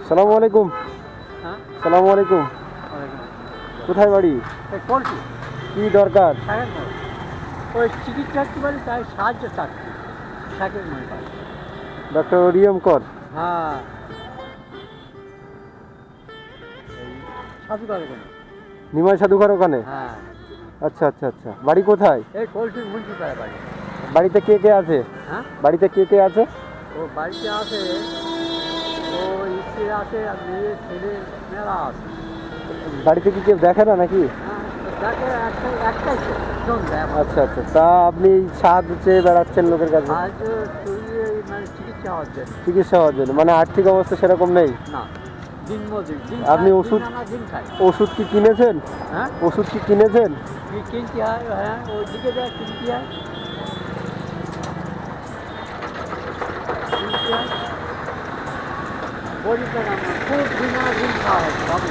সালামু আলাইকুম। হ্যাঁ, সালামু আলাইকুম। কোথায় বাড়ি? করছি কি দরকার? ওই চিকিৎসা করতে পারি, তাই সাহায্য চাচ্ছি শাকের মনে পাই। ডক্টর ওরিয়ম কর। হ্যাঁ, এই সাধু করে কেন? নিমাই সাধুঘর ওখানে? হ্যাঁ, আচ্ছা আচ্ছা আচ্ছা। বাড়ি কোথায়? এই কলসির মুন্সি পাড়া বাড়ি। বাড়িতে কে কে আছে? হ্যাঁ, বাড়িতে কে কে আছে? ও বাড়িতে আছে, ও স্ত্রী আছে, আর মেয়ে ছেলে মেলা আছে। বাড়িতে কি কেউ দেখে না নাকি? হ্যাঁ, তো দেখে একটাই ছেলে, জন দেয়। আচ্ছা আচ্ছা। তা আপনি সাহায্য চেয়ে বেড়াচ্ছেন লোকের কাছে? আজ তুই মানে চিকিৎসা হচ্ছে চিকিৎসা হওয়ার জন্য? মানে আর্থিক অবস্থা সেরকম নেই? না, দিন মজুরি, দিন আপনি খায়, ওষুধ দিন আনা দিন খায়। ওষুধ কি কিনেছেন? হ্যাঁ, ওষুধ কি কিনেছেন? কি কিনতে হয়? হ্যাঁ, ওই দিকে যায় কিনতে হয়, কিনতে হয়। পরিবার আমার খুব দিন আনা দিন খাওয়া হয় বাবু।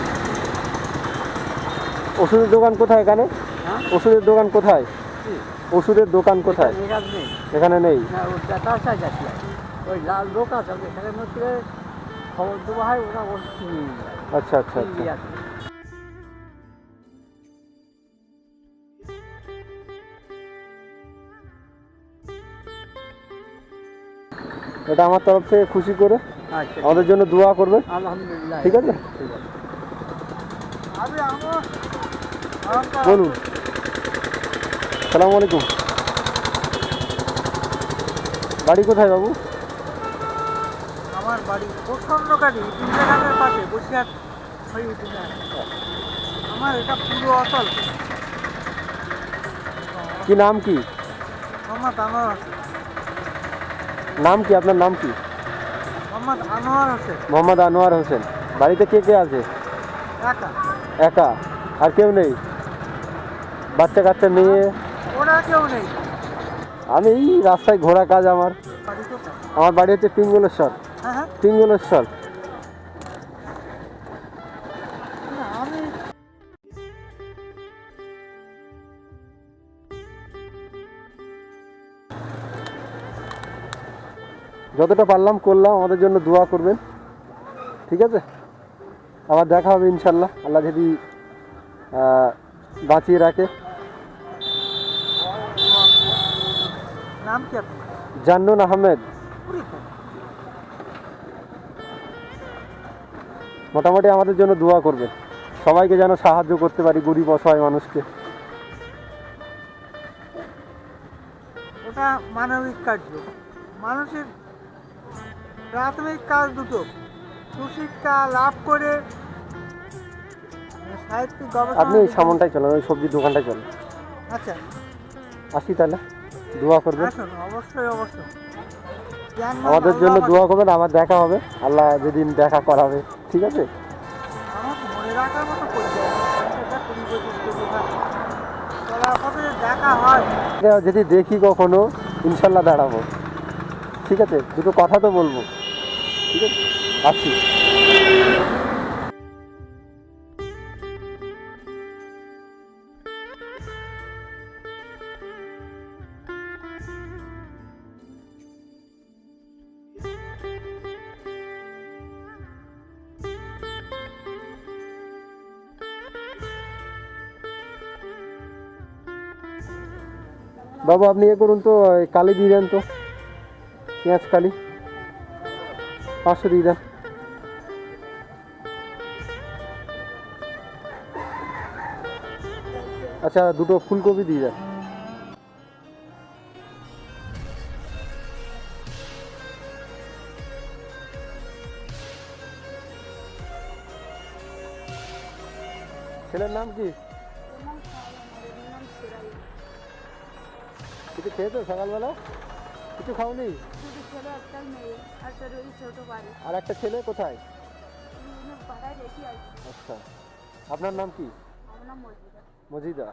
ওষুধের দোকান কোথায় এখানে? হ্যাঁ, ওষুধের দোকান কোথায়? কি? ওষুধের দোকান কোথায়? এখানে নেই। এখানে নেই? না, ওই তার সাইজ আছে, ওই লাল লোক আছে, সেখানের মধ্যে খবর দেওয়া হয়, ওরা ওষুধ কিনে নিয়ে যায়। আচ্ছা আচ্ছা আচ্ছা। কিনতে আসে। এটা আমার তরফ থেকে খুশি করে আচ্ছা, আমাদের জন্য দোয়া করবেন, আলহামদুলিল্লাহ। ঠিক আছে? ঠিক আছে। আমি আমার বলুন। সালামু আলাইকুম। বাড়ি কোথায় বাবু? আমার বাড়ি প্রচন্ডকারী গ্রামের পাশে বসিরহাট হয়ে উঠেছে। আমার এটা পুরো অচল। কি নাম কি? মোহাম্মদ আনোয়ার হোসেন। নাম কি আপনার? নাম কি? মোহাম্মদ আনোয়ার হোসেন। মোহাম্মদ আনোয়ার হোসেন। বাড়িতে কে কে আছে? একা। একা? আর কেউ নেই? বাচ্চা কাচ্চা, মেয়ে? ওরা কেউ নেই। আমি এই রাস্তায় ঘোরা কাজ আমার। বাড়ি কোথায়? আমার বাড়ি হচ্ছে পিঙ্গলেশ্বর। হ্যাঁ হ্যাঁ, পিঙ্গলেশ্বর। না, আমি যতটা পারলাম করলাম, আমাদের জন্য দোয়া করবেন, ঠিক আছে? আবার দেখা হবে ইনশাল্লাহ, আল্লাহ যদি বাঁচিয়ে রাখে। নাম কি আপনার? জান্নুন আহমেদ। মোটামুটি আমাদের জন্য দোয়া করবেন, সবাইকে যেন সাহায্য করতে পারি, গরিব অসহায় মানুষকে। ওটা মানবিক কার্য। মানুষের প্রাথমিক কাজ দুটো: সুশিক্ষা লাভ করে সাহিত্যিক গবেষণা। আপনি ওই সামনটাই চলেন, ওই সবজির দোকানটাই চলেন। আচ্ছা, আসি তাহলে, দোয়া করবেন আসুন, অবশ্যই অবশ্যই। জ্ঞান আমাদের জন্য, আল্লাহ দোয়া করবেন। আবার দেখা হবে, আল্লাহ যেদিন দেখা করাবে, ঠিক আছে? আমার মনে রাখার মতো পরিচয় দেখা হয়। যদি দেখি কখনো, ইনশাল্লাহ দাঁড়াবো, ঠিক আছে? দুটো কথা তো বলবো, ঠিক আছে? আসছি। বাবু আপনি ইয়ে করুন তো, কালি দিয়ে দেন তো, পেঁয়াজ কালি 500 দিয়ে দেন। আচ্ছা, দুটো ফুলকপি দিয়ে দেন। ছেলের নাম কি? কিছু খেয়েছো সকালবেলা? কিছু খাওনি? ছেলে একটাই মেয়ে, আর তার ওই ছোট বাড়ি। আর একটা ছেলে কোথায়? পাড়ায় রেখে আসি। আচ্ছা, আপনার নাম কি? আমার নাম মজিদা। মজিদা।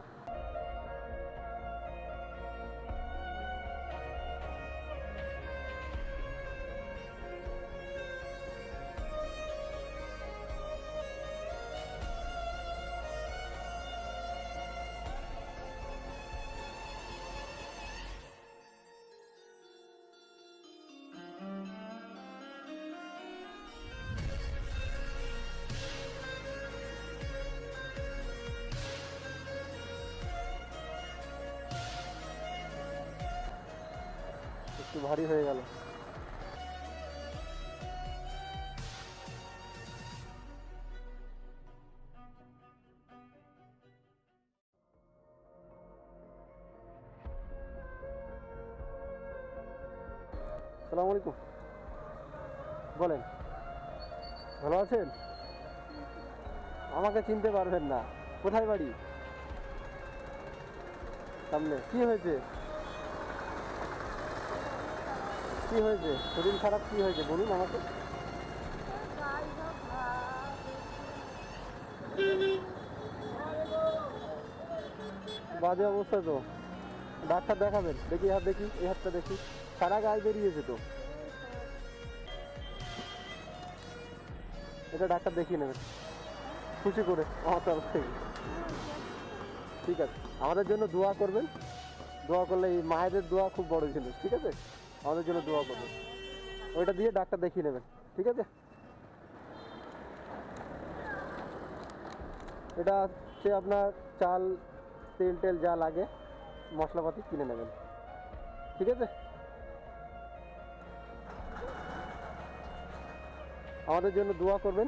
ভারী হয়ে গেল। আসসালামু আলাইকুম, বলেন, ভালো আছেন? আমাকে চিনতে পারবেন না, কোথায় বাড়ি? সামনে। কি হয়েছে? কি হয়েছে? শরীর খারাপ কি হয়েছে বলুন আমাকে। বাজে অবস্থা তো, ডাক্তার দেখাবেন। দেখি হাত, দেখি এই হাতটা দেখি, সারা গায়ে বেরিয়েছে তো। এটা ডাক্তার দেখিয়ে নেবেন খুশি করে আমার তরফ থেকে। ঠিক আছে, আমাদের জন্য দোয়া করবেন। দোয়া করলে, এই মায়েদের দোয়া খুব বড় জিনিস, ঠিক আছে? আমাদের জন্য দোয়া করবেন, ওইটা দিয়ে ডাক্তার দেখিয়ে নেবেন, ঠিক আছে? এটা হচ্ছে আপনার চাল, তেল টেল যা লাগে, মশলাপাতি কিনে নেবেন, ঠিক আছে? আমাদের জন্য দোয়া করবেন।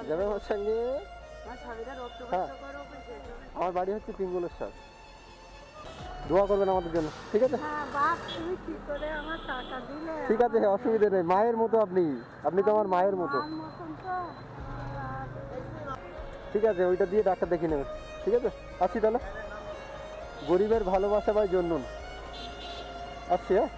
যাবে আমার সঙ্গে। হ্যাঁ, আমার বাড়ি হচ্ছে পিঙ্গুলেশ্বর। দোয়া করবেন আমাদের জন্য, ঠিক আছে? হ্যাঁ বাপ, তুমি কি করে আমার টাকা দিলে? ঠিক আছে, অসুবিধা নেই। মায়ের মতো আপনি, আপনি তো আমার মায়ের মতো। আমার মতন তো ঠিক আছে, ওইটা দিয়ে ডাক্তার দেখিয়ে নেবেন, ঠিক আছে? আসছি তাহলে। গরিবের ভালোবাসা ভাই জন্যুন। আসছি, হ্যাঁ।